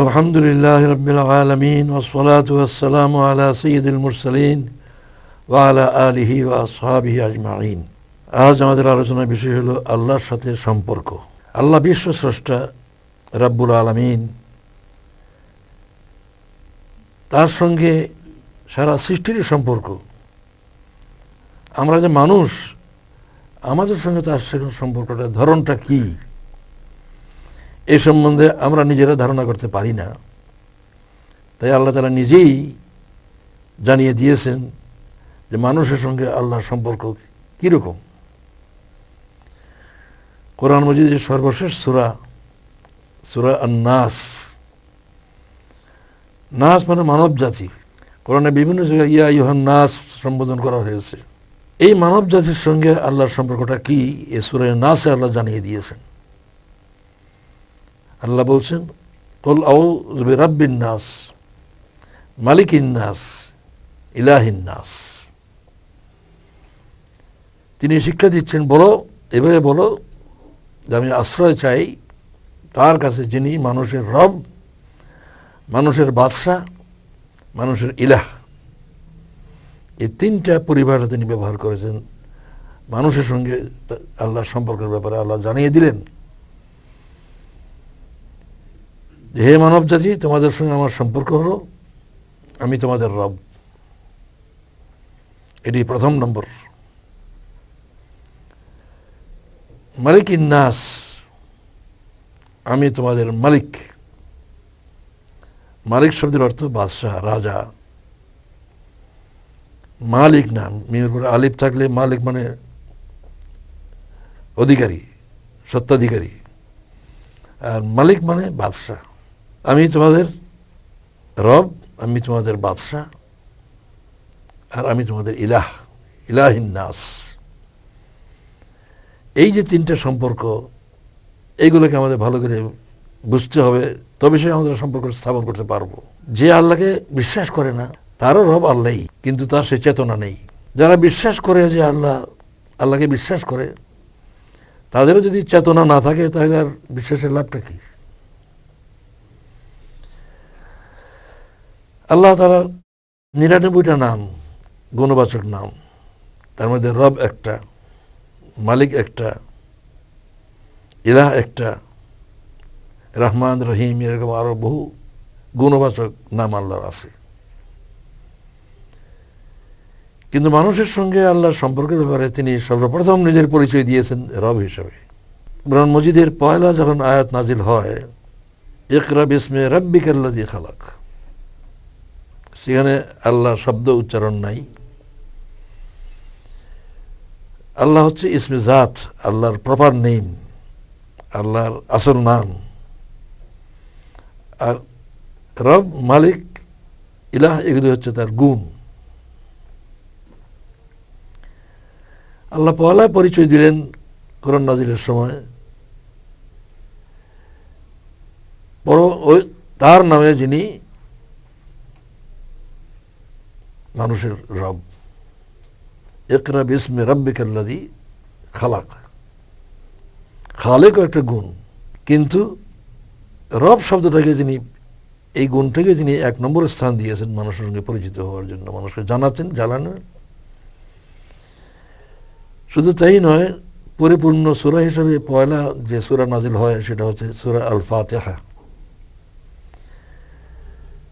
আলহামদুলিল্লাহি রাব্বিল আলামিন ওয়াসসালাতু ওয়াসসালামু আলা সাইয়্যিদিল মুরসালিন ওয়া আলা আলিহি ওয়া আসহাবিহি আজমাইন। আজ আমাদের আলোচনার বিষয় হলো আল্লাহর সাথে সম্পর্ক। আল্লাহ বিশ্ব স্রষ্টা রাব্বুল আলামিন, তার সঙ্গে সারা সৃষ্টির সম্পর্ক। আমরা যে মানুষ, আমাদের সঙ্গে তার সম্পর্কটা ধরনটা কি, এই সম্বন্ধে আমরা নিজেরা ধারণা করতে পারি না। তাই আল্লাহ তাআলা নিজেই জানিয়ে দিয়েছেন যে মানুষের সঙ্গে আল্লাহর সম্পর্ক কীরকম। কোরআন মজিদের সর্বশেষ সূরা আন-নাস। নাস মানে মানব জাতি। কোরআনে বিভিন্ন জায়গায় ইয়া আইয়ুহান নাস সম্বোধন করা হয়েছে। এই মানব জাতির সঙ্গে আল্লাহর সম্পর্কটা কি, এই সূরা নাসে আল্লাহ জানিয়ে দিয়েছেন। আল্লাহ বলছেন, কুল আউযু বিরাব্বিন নাস মালিকিন নাস ইলাহিন নাস। তিনি শিক্ষা দিচ্ছেন, এভাবে বলো যে আমি আশ্রয় চাই তার কাছে যিনি মানুষের রব, মানুষের বাদশা, মানুষের ইলাহ। এই তিনটা পরিভাষা তিনি ব্যবহার করেছেন মানুষের সঙ্গে আল্লাহর সম্পর্কের ব্যাপারে। আল্লাহ জানিয়ে দিলেন যে হে মানব জাতি, তোমাদের সঙ্গে আমার সম্পর্ক হলো আমি তোমাদের রব। এটি প্রথম নম্বর। মালিকিন নাস, আমি তোমাদের মালিক। মালিক শব্দের অর্থ বাদশাহ, রাজা। মালিক নাম মিমের পরে আলিফ থাকলে মালিক মানে অধিকারী, সত্ত্বাধিকারী, আর মালিক মানে বাদশাহ। আমি তোমাদের রব, আমি তোমাদের বাদশাহ, আর আমি তোমাদের ইলাহিন নাস। এই যে তিনটা সম্পর্ক, এইগুলোকে আমাদের ভালো করে বুঝতে হবে, তবে সে আমাদের সম্পর্ক স্থাপন করতে পারবো। যে আল্লাহকে বিশ্বাস করে না, তারও রব আল্লাহই, কিন্তু তার সে চেতনা নেই। যারা বিশ্বাস করে যে আল্লাহকে বিশ্বাস করে, তাদেরও যদি চেতনা না থাকে, তাহলে আর বিশ্বাসের লাভটা কি? আল্লাহ তাআলার ৯৯টা নাম গুণবাচক নাম। তার মধ্যে রব একটা, মালিক একটা, ইলাহ একটা, রহমান, রহিম, এরকম আরো বহু গুণবাচক নাম আল্লাহর আছে। কিন্তু মানুষের সঙ্গে আল্লাহর সম্পর্কের ব্যাপারে তিনি সর্বপ্রথম নিজের পরিচয় দিয়েছেন রব হিসাবে। কোরআন মজিদের পয়লা যখন আয়াত নাজিল হয়, ইকরা বিসমি রাব্বিকাল্লাযী খালাক, সেখানে আল্লাহর শব্দ উচ্চারণ নাই। আল্লাহ হচ্ছে ইসমে জাত, আল্লাহর প্রপার নেম, আল্লাহর আসল নাম। আর রব, মালিক, ইলাহ এগুলি হচ্ছে তার গুণ। আল্লাহ পয়লা পরিচয় দিলেন কোরআন নাজিলের সময়, তার নামে যিনি মানুষের রব। ইকরা বিসমি রাব্বিকাল্লাযী খালাক। খালেকও একটা গুণ, কিন্তু রব শব্দটাকে তিনি, এই গুণটাকে তিনি ১ নম্বর স্থান দিয়েছেন মানুষের সঙ্গে পরিচিত হওয়ার জন্য, মানুষকে জানানোর। শুধু তাই নয়, পরিপূর্ণ সূরা হিসাবে পয়লা যে সূরা নাজিল হয় সেটা হচ্ছে সূরা আল ফাতিহা।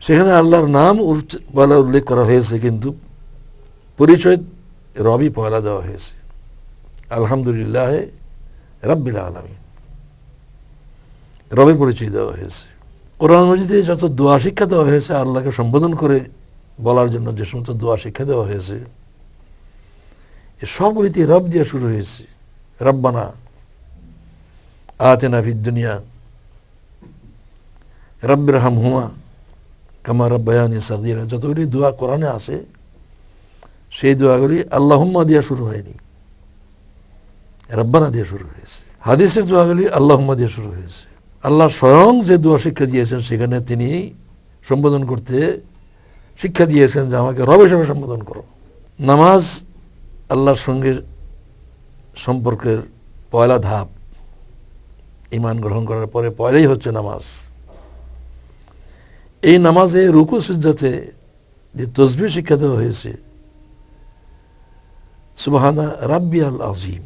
সেখানে আল্লাহর নাম পয়লা উল্লেখ করা হয়েছে, কিন্তু পরিচয় রবই পয়লা দেওয়া হয়েছে। আলহামদুলিল্লাহ রাব্বিল আলামিন, রবের পরিচয় দেওয়া হয়েছে। কোরআন মজিদে যত দোয়া শিক্ষা দেওয়া হয়েছে, আল্লাহকে সম্বোধন করে বলার জন্য যে সমস্ত দোয়া শিক্ষা দেওয়া হয়েছে, সবগুলিতে রব দিয়ে শুরু হয়েছে। রব্বানা আতিনা ফিদ দুনিয়া রাব্বিরহামহুমা কামা রাব্বায়ানি সাগীরা। যতগুলি দোয়া কোরআনে আছে, সেই দোয়াগুলি আল্লাহুম্মা দিয়ে শুরু হয়নি, রব্বানা দিয়ে শুরু হয়েছে। হাদিসের দোয়াগুলি আল্লাহুম্মা দিয়ে শুরু হয়েছে। আল্লাহ স্বয়ং যে দোয়া শিক্ষা দিয়েছেন, সেখানে তিনি সম্বোধন করতে শিক্ষা দিয়েছেন যে আমাকে রব হিসেবে সম্বোধন করো। নামাজ আল্লাহর সঙ্গে সম্পর্কের পয়লা ধাপ। ঈমান গ্রহণ করার পরে পয়লাই হচ্ছে নামাজ। এই নামাজে রুকু সিজদাতে যে তসবিহ শিক্ষা দেওয়া হয়েছে, সুবহানা রাব্বিয়াল আযীম,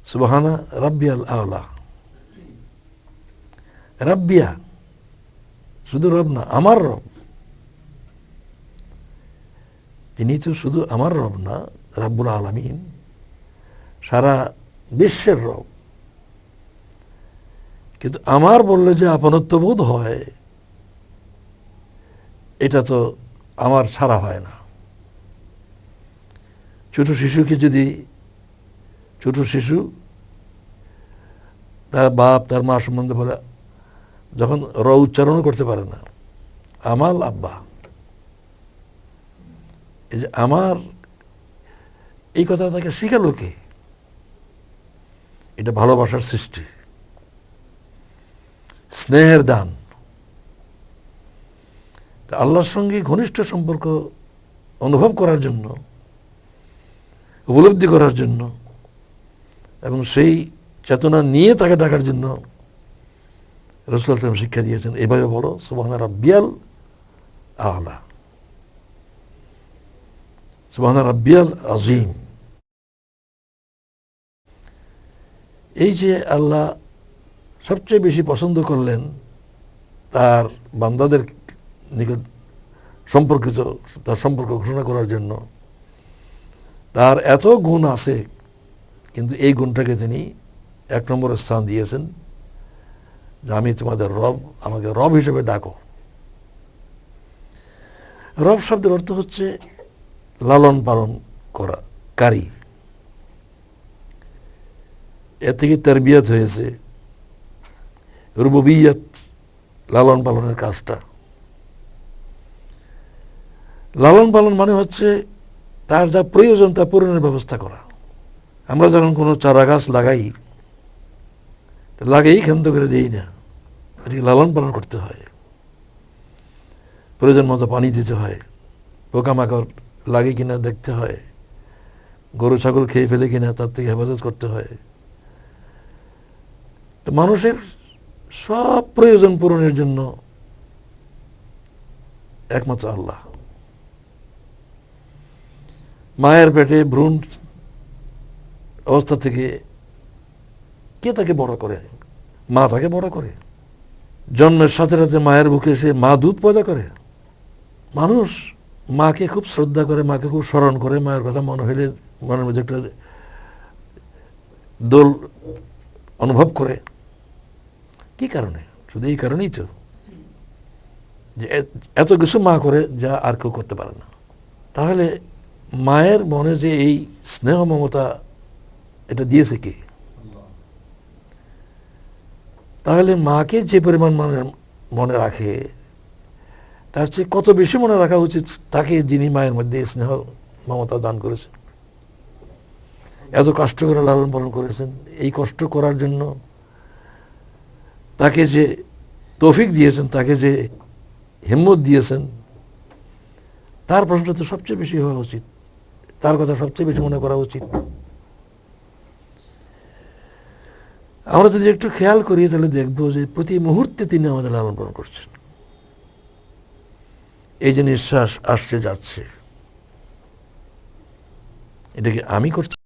সুবহানা রাব্বিয়াল আ'লা। রাব্বিয়া শুধু রব না, আমার রব। তিনি তো শুধু আমার রব না, রাব্বুল আলামিন, সারা বিশ্বের রব। কিন্তু আমার বললে যে আপনত্ববোধ হয়, এটা তো আমার ছাড়া হয় না। ছোট শিশুকে যদি, ছোট শিশু তার বাপ তার মা সম্বন্ধে বলে, যখন র উচ্চারণ করতে পারে না, আমাল আব্বা, এই যে আমার, এই কথা তাকে শিখালো কে? এটা ভালোবাসার সৃষ্টি, স্নেহের দান। আল্লাহর সঙ্গে ঘনিষ্ঠ সম্পর্ক অনুভব করার জন্য, উপলব্ধি করার জন্য, এবং সেই চেতনা নিয়ে তাকে ডাকার জন্য রাসূলুল্লাহ সাল্লাল্লাহু আলাইহি ওয়াসাল্লাম শিক্ষা দিয়েছেন, এভাবে বলো সুবহানা রাব্বিয়াল আ'লা, সুবহানা রাব্বিয়াল আযীম। এই যে আল্লাহ সবচেয়ে বেশি পছন্দ করলেন তার বান্দাদের নিকট সম্পর্কিত, তার সম্পর্ক ঘোষণা করার জন্য, তার এত গুণ আছে, কিন্তু এই গুণটাকে তিনি 1 নম্বরে স্থান দিয়েছেন, যে আমি তোমাদের রব, আমাকে রব হিসেবে ডাকো। রব শব্দের অর্থ হচ্ছে লালন পালন করা, কারি। এর থেকে তারবিয়াত হয়েছে, রুবুবিয়ত, লালন পালনের কাজটা। লালন পালন মানে হচ্ছে তার যা প্রয়োজন তা পূরণের ব্যবস্থা করা। আমরা যখন কোনো চারা গাছ লাগাই, লাগাই ক্ষান্ত করে দিই না, এটাকে লালন পালন করতে হয়, প্রয়োজন মতো পানি দিতে হয়, পোকামাকড় লাগে কিনা দেখতে হয়, গরু ছাগল খেয়ে ফেলে কিনা তার থেকে হেফাজত করতে হয়। তো মানুষের সব প্রয়োজন পূরণের জন্য একমাত্র আল্লাহ। মায়ের পেটে ভ্রূণ অবস্থা থেকে কে তাকে বড় করে? মা তাকে বড় করে। জন্মের সাথে সাথে মায়ের বুকে এসে মা দুধ পয়দা করে। মানুষ মাকে খুব শ্রদ্ধা করে, মাকে খুব স্মরণ করে, মায়ের কথা মনে হইলে মনের মধ্যে একটা দোল অনুভব করে। কি কারণে? শুধু এই কারণেই তো যে এত কিছু মা করে যা আর কেউ করতে পারে না। তাহলে মায়ের মনে যে এই স্নেহ মমতা, এটা দিয়েছে কে? তাহলে মাকে যে পরিমাণ মনে রাখে, তার চেয়ে কত বেশি মনে রাখা উচিত তাকে, যিনি মায়ের মধ্যে স্নেহ মমতা দান করেছেন, এত কষ্ট করে লালন পালন করেছেন। এই কষ্ট করার জন্য তাকে যে তৌফিক দিয়েছেন, তাকে যে হিম্মত দিয়েছেন, তার প্রশ্নটা তো সবচেয়ে বেশি হওয়া উচিত, তার কথা সবচেয়ে বেশি মনে করা উচিত। আমরা যদি একটু খেয়াল করি তাহলে দেখবো যে প্রতি মুহূর্তে তিনি আমাদের লালন পালন করছেন। এই যে নিঃশ্বাস আসছে যাচ্ছে, এটাকে আমি করছি।